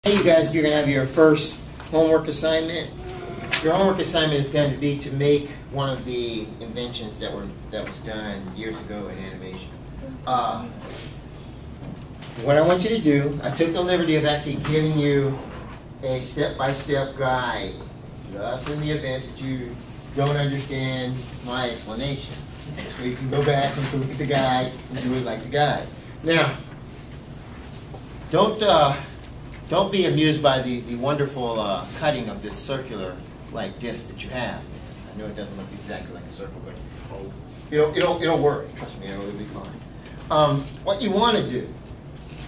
You guys, you're going to have your first homework assignment. Your homework assignment is going to be to make one of the inventions that was done years ago in animation. What I want you to do, I took the liberty of actually giving you a step-by-step guide, just in the event that you don't understand my explanation. So you can go back and look at the guide and do it like the guide. Now, don't be amused by the wonderful cutting of this circular like disc that you have. I know it doesn't look exactly like a circle, but it'll work. Trust me, it'll be fine. What you want to do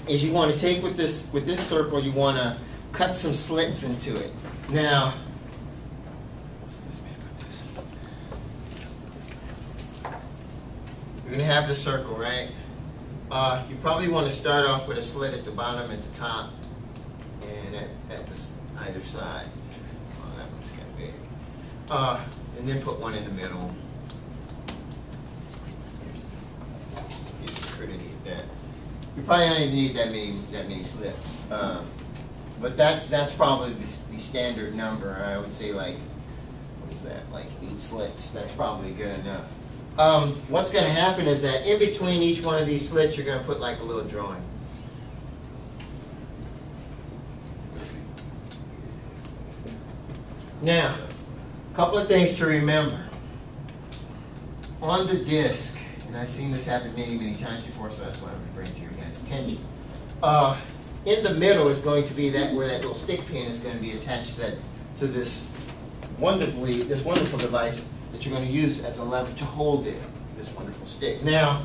is you want to take with this circle, you want to cut some slits into it. Now, you're going to have the circle, right? You probably want to start off with a slit at the bottom, at the top, and at either side. Oh, that one's kind of big. And then put one in the middle. You just pretty need that. You probably don't even need that many slits. But that's probably the standard number. I would say like, what is that? Like 8 slits. That's probably good enough. What's going to happen is that in between each one of these slits, you're going to put like a little drawing. Now, a couple of things to remember. On the disc, and I've seen this happen many times before, so that's why I'm bringing to your guys' attention. In the middle is going to be where that little stick pin is going to be attached to this wonderful device that you're going to use as a lever to hold it, this wonderful stick. Now,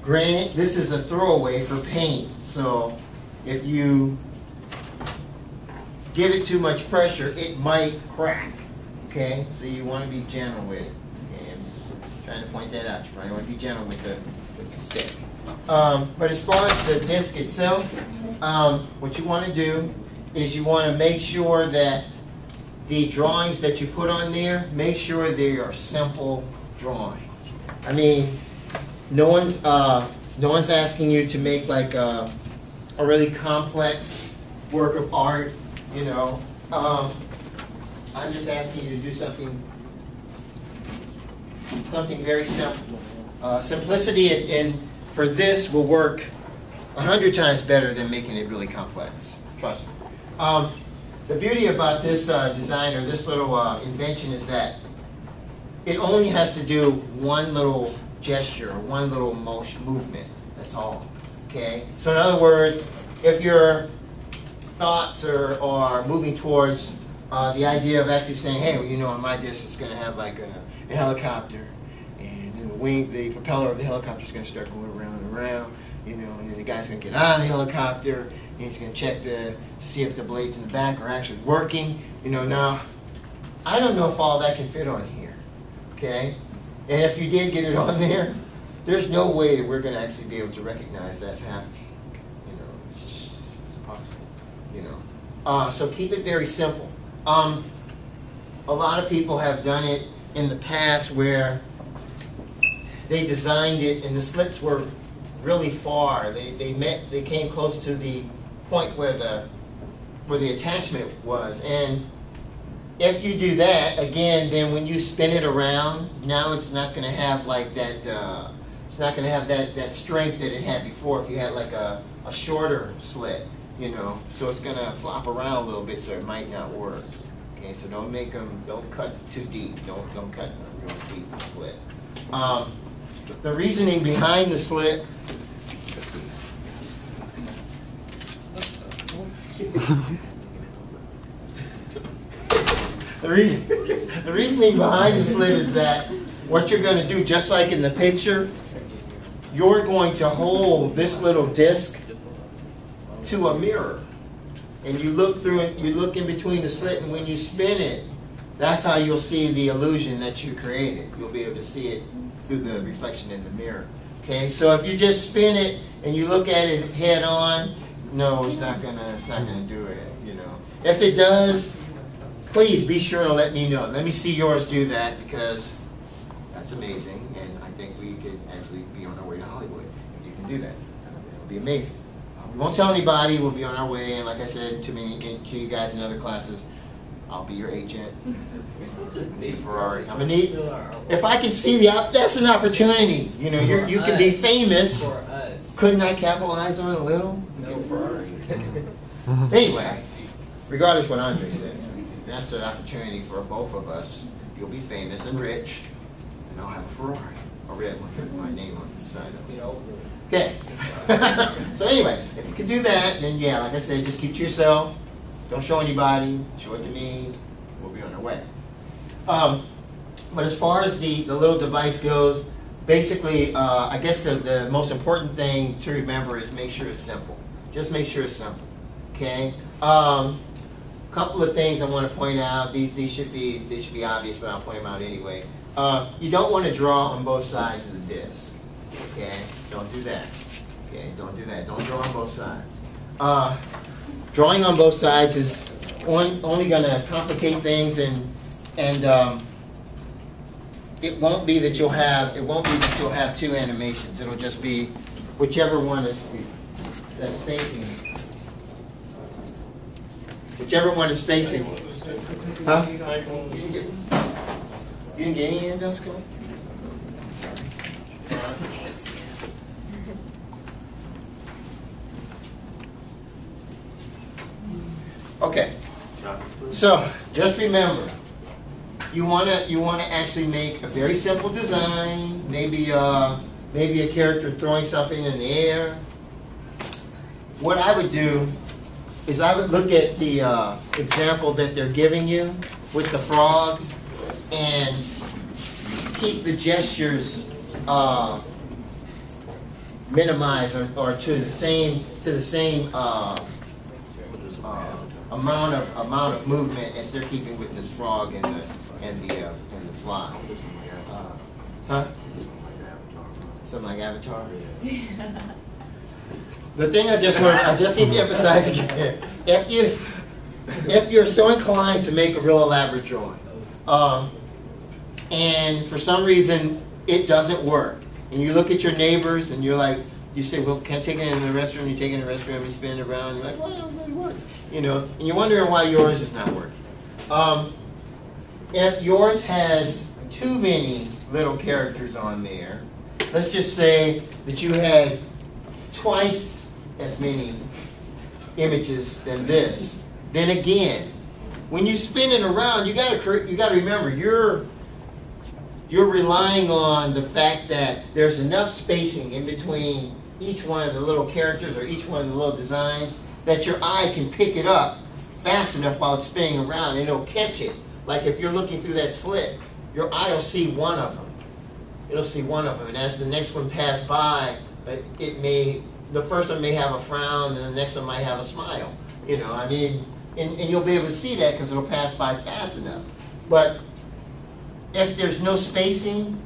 granted, this is a throwaway for paint, so if you give it too much pressure, it might crack, okay? So you want to be gentle with it. Okay? I'm just trying to point that out. You probably want to be gentle with the stick. But as far as the disc itself, what you want to do is you want to make sure that the drawings that you put on there, make sure they are simple drawings. I mean, no one's asking you to make like a really complex work of art, you know. I'm just asking you to do something very simple. Simplicity and for this will work 100 times better than making it really complex. Trust me. The beauty about this design or this little invention is that it only has to do one little gesture, one little movement. That's all. Okay? So in other words, if your thoughts are moving towards the idea of actually saying, hey, well, you know, on my disc it's going to have like a helicopter, and then the propeller of the helicopter is going to start going around and around, you know, and then the guy's going to get out of the helicopter, and he's going to check to see if the blades in the back are actually working. You know, now, I don't know if all that can fit on here, okay? And if you did get it on there, there's no way that we're going to actually be able to recognize that's happening. You know, it's impossible, you know. So keep it very simple. A lot of people have done it in the past where they designed it and the slits were really far. They came close to the point where the attachment was, and if you do that again, then when you spin it around, now it's not going to have like that. It's not going to have that strength that it had before. If you had like a shorter slit, you know, so it's going to flop around a little bit, so it might not work. Okay, so don't cut too deep. Don't cut a real deep slit. The reasoning behind the slit. The reasoning behind the slit is that what you're going to do, just like in the picture, you're going to hold this little disc to a mirror. And you look through it, you look in between the slit, and when you spin it, that's how you'll see the illusion that you created. You'll be able to see it through the reflection in the mirror. Okay, so if you just spin it and you look at it head on, no, it's not gonna do it, you know. If it does, please be sure to let me know. Let me see yours do that, because that's amazing, and I think we could actually be on our way to Hollywood if you can do that. It'll be amazing. We won't tell anybody. We'll be on our way. And like I said to you guys in other classes, I'll be your agent. You're such a big Ferrari. I'm gonna need. If I can see that's an opportunity. You know, you can be famous. For us. Couldn't I capitalize on it a little? No Ferrari. Anyway, regardless what Andre says, that's an opportunity for both of us. You'll be famous and rich, and I'll have a Ferrari, a red one with my name on the side of it. Okay. So anyway, if you can do that, then yeah, like I said, just keep to yourself. Don't show anybody. Show it to me. We'll be on our way. But as far as the little device goes, basically, I guess the most important thing to remember is make sure it's simple. Just make sure it's simple. Okay. Couple of things I want to point out. These should be obvious, but I'll point them out anyway. You don't want to draw on both sides of the disc. Okay. Don't do that. Okay. Don't do that. Don't draw on both sides. Drawing on both sides is only going to complicate things, and it won't be that you'll have two animations. It'll just be whichever one that's facing. Whichever one is facing. Huh? You didn't get any handouts, Cole? Okay. So just remember, you wanna actually make a very simple design. Maybe a character throwing something in the air. What I would do is I would look at the example that they're giving you with the frog and keep the gestures minimized or to the same amount of movement as they're keeping with this frog and the fly. Huh? Something like Avatar. The thing I just need to emphasize again, if you're so inclined to make a real elaborate drawing, and for some reason it doesn't work, and you look at your neighbors and you're like, you say, well, can I take it in the restroom? You take it in the restroom, you spin it around, you're like, well, it really works. You know, and you're wondering why yours is not working. If yours has too many little characters on there, let's just say that you had twice as many images than this, then again, when you spin it around, you gotta remember you're relying on the fact that there's enough spacing in between each one of the little characters or each one of the little designs that your eye can pick it up fast enough while it's spinning around, and it'll catch it. Like if you're looking through that slit, your eye will see one of them. It'll see one of them, and as the next one passes by, the first one may have a frown, and the next one might have a smile. You know, I mean, and you'll be able to see that because it'll pass by fast enough. But if there's no spacing,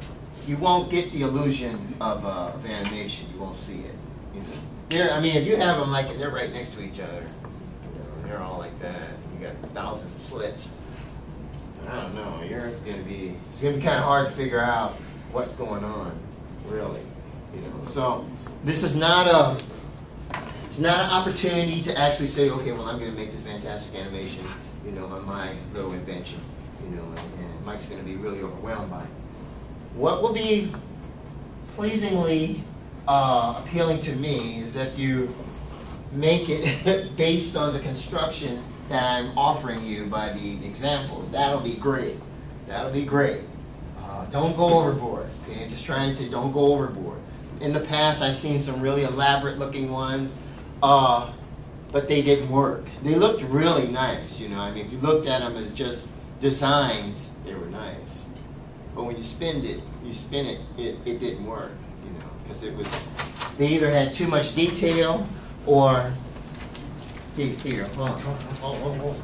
you won't get the illusion of animation. You won't see it. You know? I mean, if you have them like they're right next to each other, you know, they're all like that. You got thousands of slits. I don't know. It's gonna be kind of hard to figure out what's going on, really. You know, so this is not an opportunity to actually say, okay, well, I'm going to make this fantastic animation, you know, on my little invention, you know, and Mike's going to be really overwhelmed by it. What will be pleasingly appealing to me is if you make it based on the construction that I'm offering you by the examples. That'll be great. That'll be great. Don't go overboard. Okay, I'm just trying to don't go overboard. In the past, I've seen some really elaborate looking ones, but they didn't work. They looked really nice, you know. I mean, if you looked at them as just designs, they were nice. But when you spin it, it didn't work, you know, because they either had too much detail or here. Hold on.